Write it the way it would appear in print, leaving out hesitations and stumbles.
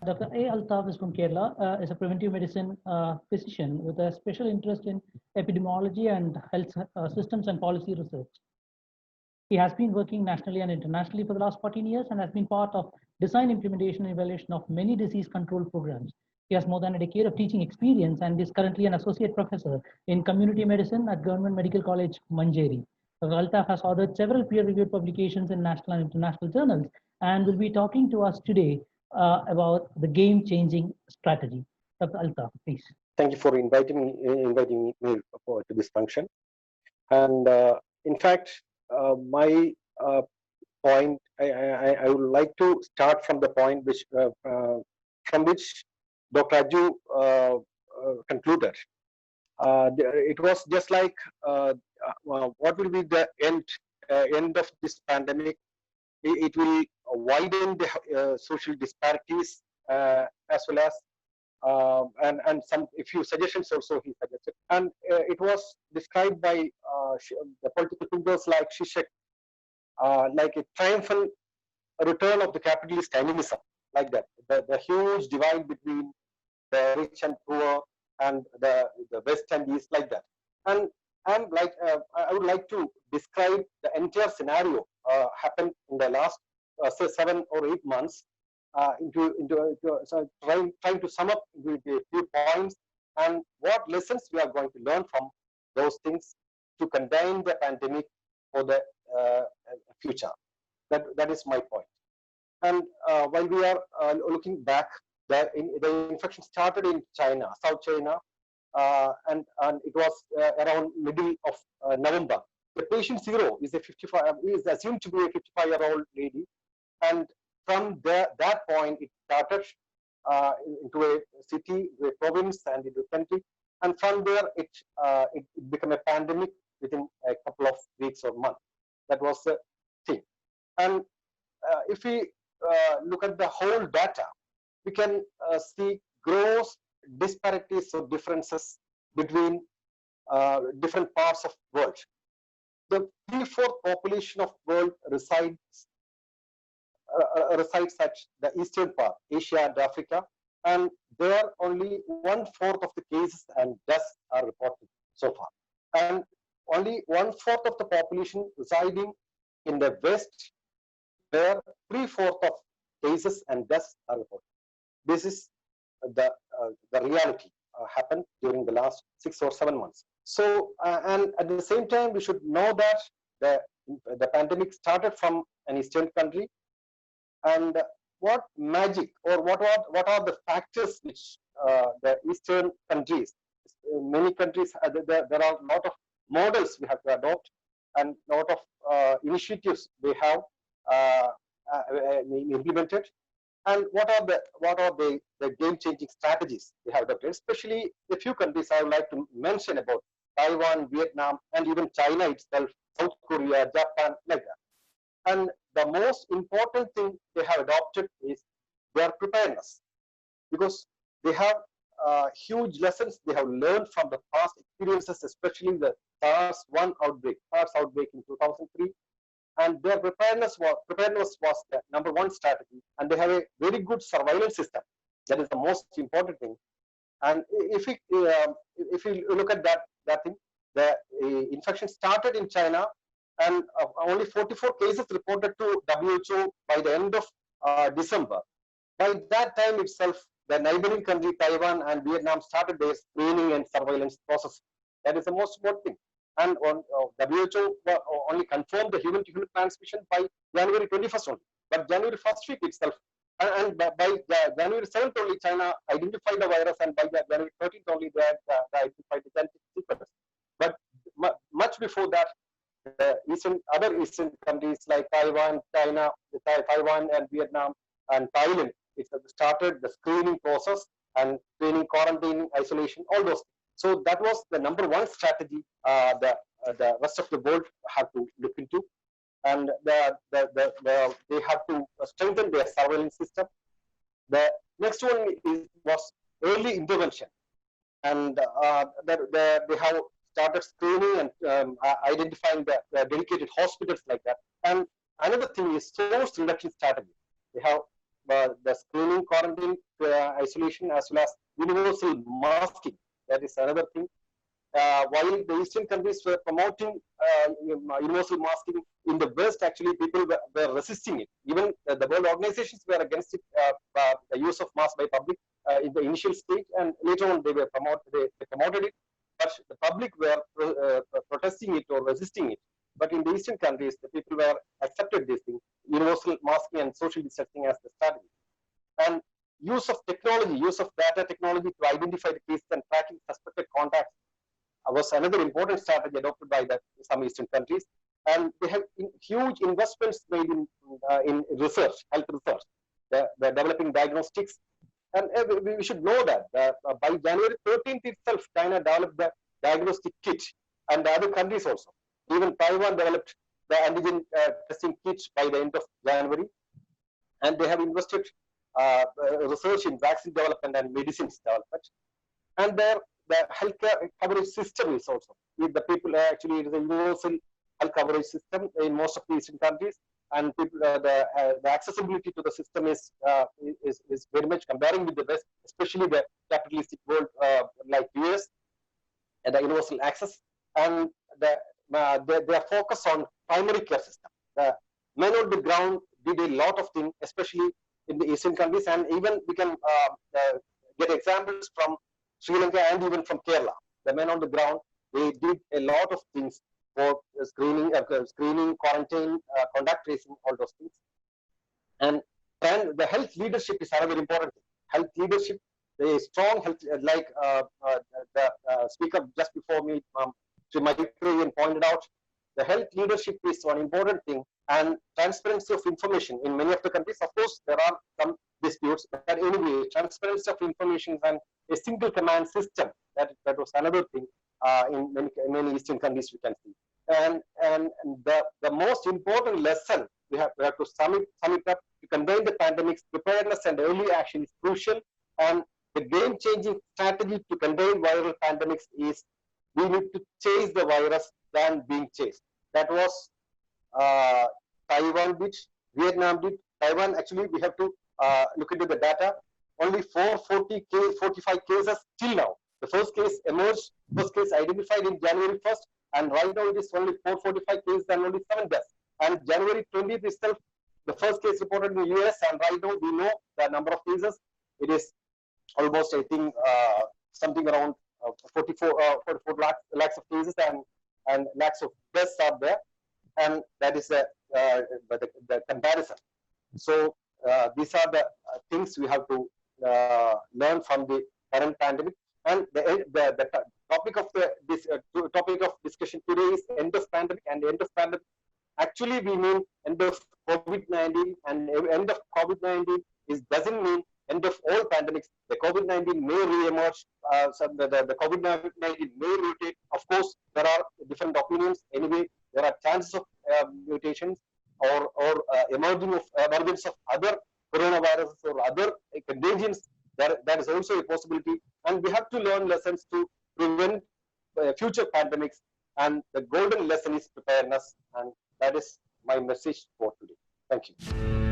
Dr. A. Altaf is from Kerala, is a preventive medicine physician with a special interest in epidemiology and health systems and policy research. He has been working nationally and internationally for the last 14 years and has been part of design, implementation, and evaluation of many disease control programs. He has more than a decade of teaching experience and is currently an associate professor in community medicine at Government Medical College, Manjeri. Dr. Altaf has authored several peer-reviewed publications in national and international journals and will be talking to us today about the game-changing strategy. Dr. Altaf, please. Thank you for inviting me to this function. And in fact, my point, I would like to start from the point which from which Dr. Raju concluded. It was just like what will be the end of this pandemic? It will widen the social disparities as well as and some a few suggestions also he suggested, and it was described by the political figures like Zizek like a triumphant return of the capitalist animism, like that. The huge divide between the rich and poor and the West and East, like that. And like I would like to describe the entire scenario happened in the last say 7 or 8 months. So trying to sum up with a few points and what lessons we are going to learn from those things to contain the pandemic for the future. That is my point. And while we are looking back, the infection started in China, South China, and it was around middle of November. The patient zero is is assumed to be a 55-year-old lady, and from that point it started into a city, a province, and into a country, and from there it became a pandemic within a couple of weeks or months. That was the thing. And if we look at the whole data, we can see gross disparities or differences between different parts of the world. The 3/4 population of world resides at the eastern part, Asia and Africa, and there only 1/4 of the cases and deaths are reported so far, and only 1/4 of the population residing in the West, where 3/4 of cases and deaths are reported. This is the reality happened during the last 6 or 7 months. So, and at the same time, we should know that the pandemic started from an Eastern country, and what magic or what are the factors which the Eastern countries, many countries, there are a lot of models we have to adopt and a lot of initiatives they have implemented. And what are the game-changing strategies we have adopted? Especially a few countries I would like to mention about: Taiwan, Vietnam, and even China itself, South Korea, Japan, like that. And the most important thing they have adopted is their preparedness, because they have huge lessons they have learned from the past experiences, especially the SARS-1 outbreak, SARS outbreak in 2003. And their preparedness was the #1 strategy, and they have a very good surveillance system. That is the most important thing. And if we look at that thing, the infection started in China, and only 44 cases reported to WHO by the end of December. By that time itself, the neighboring country Taiwan and Vietnam started their screening and surveillance process. That is the most important thing. And WHO only confirmed the human-to-human transmission by January 21st only. But January 1st week itself, and by January 7th only, China identified the virus, and by January 13th only, they identified the genetic sequence. But much before that, the other Eastern countries like Taiwan, China, Taiwan and Vietnam and Thailand, it started the screening process and screening, quarantine, isolation, all those. So that was the #1 strategy the rest of the world had to look into, and they have to strengthen their surveillance system. The next one was early intervention, and they have started screening and identifying the dedicated hospitals like that. And another thing is source reduction strategy. They have the screening, quarantine, isolation, as well as universal masking. That is another thing. While the Eastern countries were promoting universal masking in the West, actually people were resisting it. Even the world organizations were against it, the use of mask by public in the initial stage, and later on they promoted it. But the public were protesting it or resisting it. But in the Eastern countries, the people were accepted this thing, universal masking and social distancing as the strategy. And use of technology, use of data technology to identify the cases and tracking suspected contacts was another important strategy adopted by some Eastern countries. And they have huge investments made in research, health research. They're developing diagnostics. And we should know that by January 13th itself, China developed the diagnostic kit, and the other countries also. Even Taiwan developed the antigen testing kit by the end of January. And they have invested research in vaccine development and medicines development. And the healthcare coverage system is also, with the people actually, it is a universal health coverage system in most of the Eastern countries, and people, the accessibility to the system is very much comparing with the West, especially the capitalistic world like US, and the universal access, and their focus on primary care system. The men on the ground did a lot of things, especially in the Eastern countries, and even we can get examples from Sri Lanka and even from Kerala. The men on the ground, they did a lot of things for screening, quarantine, contact tracing, all those things. And the health leadership is another important thing. Health leadership, the strong health, like the speaker just before me, Sri Maitreyan pointed out, the health leadership is one important thing, and transparency of information in many of the countries. Of course, there are some disputes, but anyway, transparency of information and a single command system, that was another thing in many Eastern countries we can see. And the most important lesson we have to sum it up, to contain the pandemics, preparedness and early action is crucial, and the game-changing strategy to contain viral pandemics is we need to chase the virus than being chased. That was Taiwan did, Vietnam did. Taiwan, actually, we have to look into the data. Only 45 cases till now. The first case emerged, first case identified in January 1st, and right now it is only 445 cases and only 7 deaths. And January 20th itself, the first case reported in the US, and right now we know the number of cases. It is almost, I think, something around 44 lakhs of cases, and lakhs of deaths are there. And that is the comparison. So these are the things we have to learn from the current pandemic. And the topic of this topic of discussion today is end of pandemic, and end of pandemic. Actually, we mean end of COVID-19, and end of COVID-19 doesn't mean end of all pandemics. The COVID-19 may re-emerge. The COVID-19 may mutate. Of course, there are different opinions. Anyway, there are chances of mutations or emergence of other coronaviruses or other contagions. That is also a possibility, and we have to learn lessons to prevent future pandemics. And the golden lesson is preparedness, and that is my message for today. Thank you.